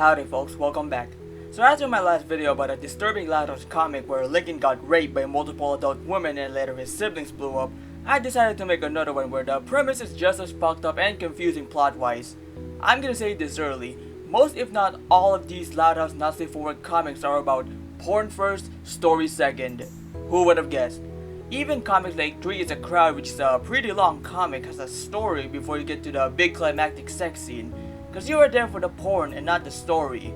Howdy folks, welcome back. So after my last video about a disturbing Loudhouse comic where Lincoln got raped by multiple adult women and later his siblings blew up, I decided to make another one where the premise is just as fucked up and confusing plot-wise. I'm gonna say this early, most if not all of these Loudhouse Not Safe for Work comics are about porn first, story second. Who would have guessed? Even comics like 3 is a Crowd, which is a pretty long comic, has a story before you get to the big climactic sex scene. Cause you are there for the porn and not the story,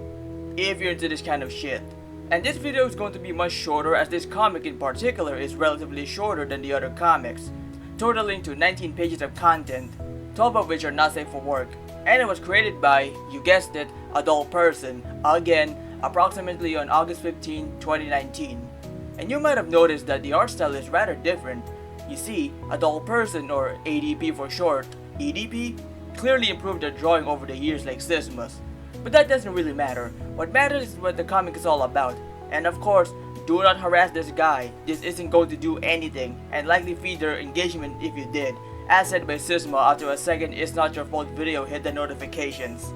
if you're into this kind of shit. And this video is going to be much shorter as this comic in particular is relatively shorter than the other comics, totaling to 19 pages of content, 12 of which are not safe for work. And it was created by, you guessed it, ADullPerson, again, approximately on August 15, 2019. And you might have noticed that the art style is rather different. You see, ADullPerson, or ADP for short, EDP, clearly improved their drawing over the years like Sismus. But that doesn't really matter. What matters is what the comic is all about. And of course, do not harass this guy. This isn't going to do anything, and likely feed their engagement if you did. As said by Sisma after a second It's Not Your Fault video hit the notifications.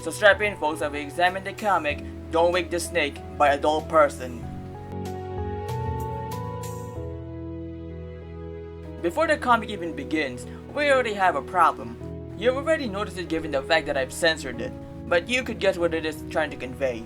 So strap in folks as we examine the comic Don't Wake the Snake by ADullPerson. Before the comic even begins, we already have a problem. You've already noticed it given the fact that I've censored it, but you could guess what it is trying to convey.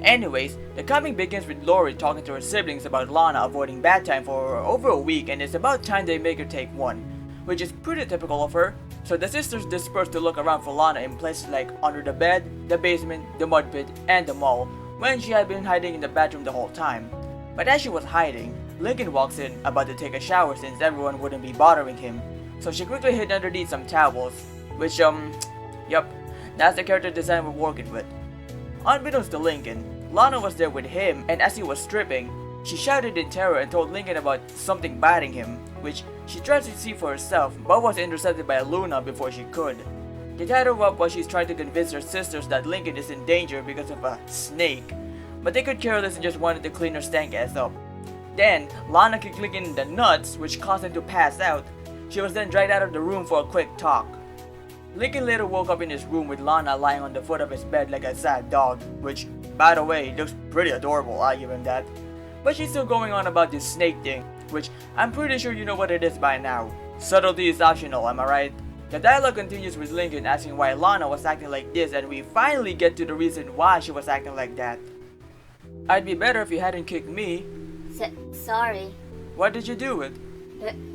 Anyways, the comic begins with Lori talking to her siblings about Lana avoiding bad time for over a week, and it's about time they make her take one, which is pretty typical of her. So the sisters disperse to look around for Lana in places like under the bed, the basement, the mud pit, and the mall, when she had been hiding in the bathroom the whole time. But as she was hiding, Lincoln walks in, about to take a shower since everyone wouldn't be bothering him. So she quickly hid underneath some towels, which yup, that's the character design we're working with. Unbeknownst to Lincoln, Lana was there with him, and as he was stripping, she shouted in terror and told Lincoln about something biting him, which she tried to see for herself but was intercepted by Luna before she could. They tied her up while she's trying to convince her sisters that Lincoln is in danger because of a snake, but they could care less and just wanted to clean her stank ass up. Then, Lana kicked Lincoln in the nuts, which caused him to pass out. She was then dragged out of the room for a quick talk. Lincoln later woke up in his room with Lana lying on the foot of his bed like a sad dog, which, by the way, looks pretty adorable, I give him that. But she's still going on about this snake thing, which I'm pretty sure you know what it is by now. Subtlety is optional, am I right? The dialogue continues with Lincoln asking why Lana was acting like this, and we finally get to the reason why she was acting like that. I'd be better if you hadn't kicked me. Sorry. What did you do it?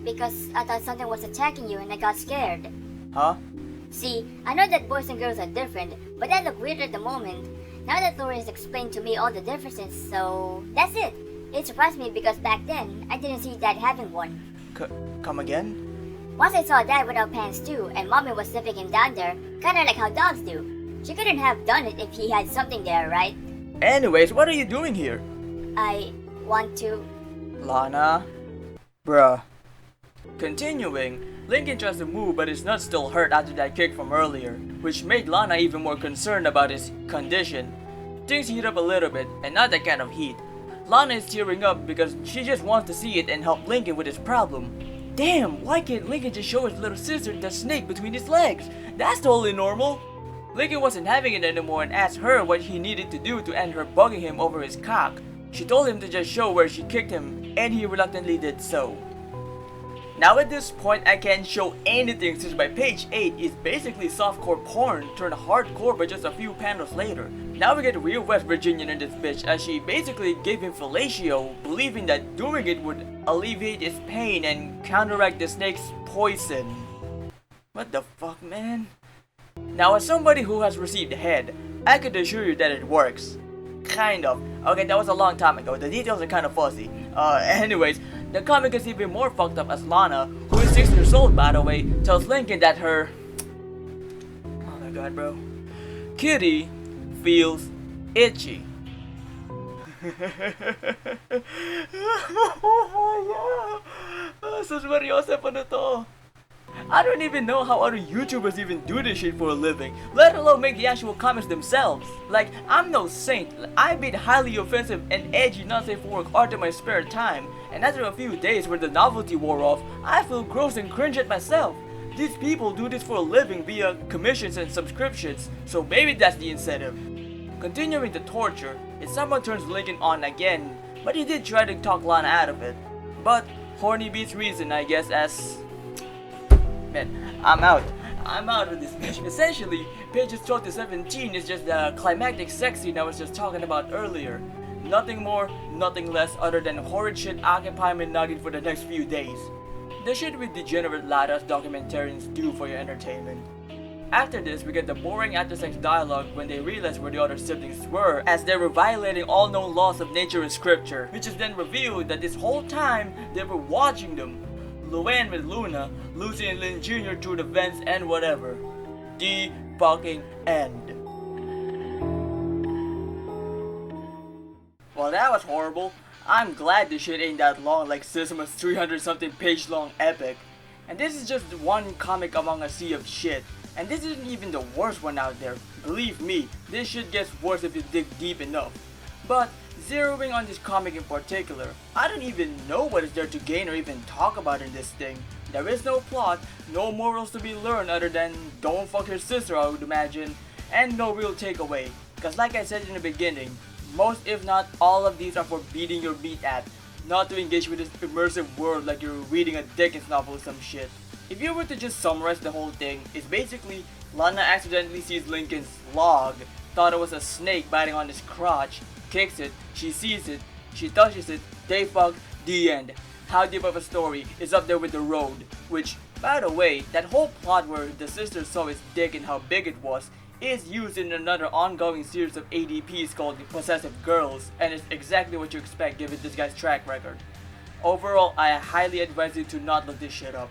Because I thought something was attacking you and I got scared. Huh? See, I know that boys and girls are different, but that looked weird at the moment. Now that Lori has explained to me all the differences, so that's it. It surprised me because back then, I didn't see Dad having one. Come again? Once I saw Dad without pants too, and Mommy was slipping him down there, kinda like how dogs do. She couldn't have done it if he had something there, right? Anyways, what are you doing here? I want to... Lana? Bruh. Continuing, Lincoln tries to move but his nuts still hurt after that kick from earlier, which made Lana even more concerned about his condition. Things heat up a little bit, and not that kind of heat. Lana is tearing up because she just wants to see it and help Lincoln with his problem. Damn, why can't Lincoln just show his little sister the snake between his legs? That's totally normal. Lincoln wasn't having it anymore and asked her what he needed to do to end her bugging him over his cock. She told him to just show where she kicked him, and he reluctantly did so. Now at this point I can't show anything since by page 8 is basically softcore porn turned hardcore by just a few panels later. Now we get real West Virginian in this bitch as she basically gave him fellatio, believing that doing it would alleviate his pain and counteract the snake's poison. What the fuck, man? Now as somebody who has received head, I could assure you that it works. Kind of. Okay, that was a long time ago, the details are kind of fuzzy. Anyways, the comic is even more fucked up as Lana, who is 6 years old by the way, tells Lincoln that her... oh my god bro. Kitty feels itchy. Seryoso pa na to. I don't even know how other YouTubers even do this shit for a living, let alone make the actual comics themselves. Like, I'm no saint. I made highly offensive and edgy not safe for work art in my spare time, and after a few days where the novelty wore off, I feel gross and cringe at myself. These people do this for a living via commissions and subscriptions, so maybe that's the incentive. Continuing the torture, if someone turns Lincoln on again, but he did try to talk Lana out of it. But horny beats reason, I guess, as... Man, I'm out of this bitch. Essentially, pages 12 to 17 is just the climactic sex scene I was just talking about earlier. Nothing more, nothing less other than horrid shit occupying my noggin for the next few days. The shit with degenerate ladas documentarians do for your entertainment. After this, we get the boring after-sex dialogue when they realize where the other siblings were, as they were violating all known laws of nature and scripture, which is then revealed that this whole time they were watching them. Luann with Luna, Lucy and Lynn Jr. through the vents and whatever. The fucking end. Well, that was horrible. I'm glad this shit ain't that long like Sisama's 300 something page long epic. And this is just one comic among a sea of shit. And this isn't even the worst one out there. Believe me, this shit gets worse if you dig deep enough. But zeroing on this comic in particular, I don't even know what is there to gain or even talk about in this thing. There is no plot, no morals to be learned other than don't fuck your sister, I would imagine, and no real takeaway. Cause like I said in the beginning, most if not all of these are for beating your meat at, not to engage with this immersive world like you're reading a Dickens novel or some shit. If you were to just summarize the whole thing, it's basically Lana accidentally sees Lincoln's log, thought it was a snake biting on his crotch, kicks it, she sees it, she touches it, they fuck, the end. How deep of a story is up there with the road, which, by the way, that whole plot where the sister saw his dick and how big it was is used in another ongoing series of ADPs called Possessive Girls, and it's exactly what you expect given this guy's track record. Overall, I highly advise you to not look this shit up.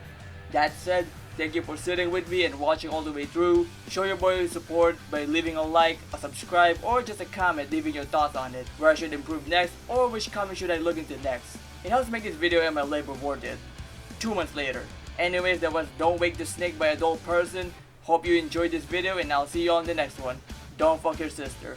That said, thank you for sitting with me and watching all the way through. Show your boy support by leaving a like, a subscribe, or just a comment leaving your thoughts on it, where I should improve next, or which comic should I look into next. It helps make this video and my labor worth it. 2 months later. Anyways, that was Don't Wake the Snake by ADullPerson. Hope you enjoyed this video and I'll see you on the next one. Don't fuck your sister.